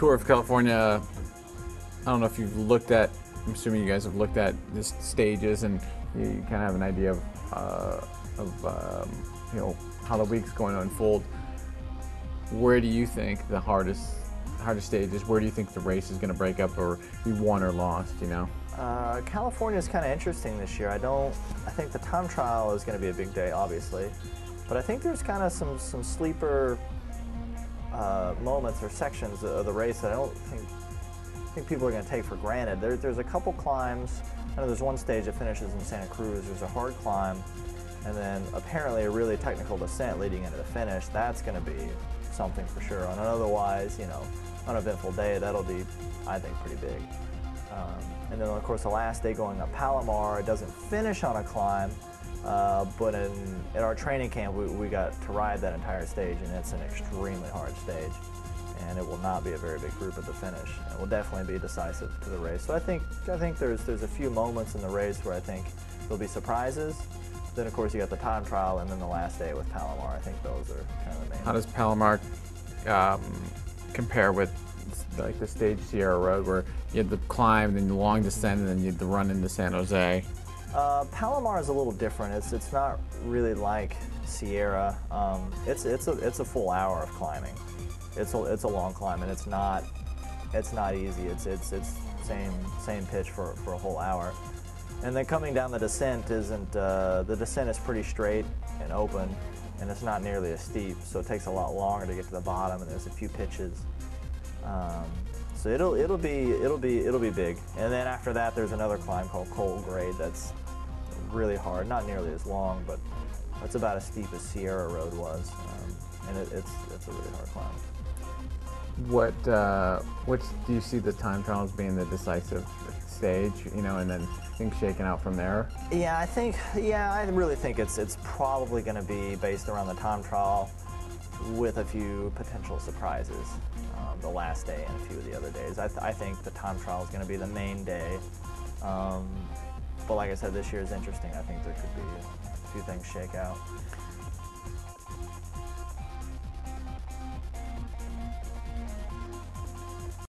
Tour of California, I don't know if you've looked at, I'm assuming you guys have looked at the stages and you kind of have an idea of how the week's going to unfold. Where do you think the hardest stage is? Where do you think the race is going to break up or be won or lost, you know? California is kind of interesting this year. I think the time trial is going to be a big day, obviously, but I think there's kind of some sleeper moments or sections of the race that I don't think people are going to take for granted. There's a couple climbs. I know there's one stage that finishes in Santa Cruz. There's a hard climb, and then apparently a really technical descent leading into the finish. That's going to be something for sure. On an otherwise, uneventful day, that'll be, I think, pretty big. And then, of course, the last day going up Palomar, it doesn't finish on a climb, but in our training camp, we got to ride that entire stage, and it's an extremely hard stage, and it will not be a very big group at the finish. It will definitely be decisive to the race. So I think there's a few moments in the race where I think there'll be surprises. Then, of course, you got the time trial, and then the last day with Palomar. I think those are kind of the main. How does Palomar compare with like the stage Sierra Road, where you had the climb, then the long descent, and then you had the run into San Jose? Palomar is a little different. It's not really like Sierra. It's a full hour of climbing. It's a long climb, and it's not easy. It's same pitch for a whole hour. And then coming down the descent isn't, the descent is pretty straight and open, and it's not nearly as steep, so it takes a lot longer to get to the bottom, and there's a few pitches. So it'll be big. And then after that, there's another climb called Cold Grade that's really hard, not nearly as long, but it's about as steep as Sierra Road was, and it's a really hard climb. What do you see the time trials being the decisive stage, and then things shaking out from there? Yeah, I really think it's probably going to be based around the time trial with a few potential surprises the last day and a few of the other days. I think the time trial is going to be the main day, but like I said, this year is interesting. I think there could be a few things shake out.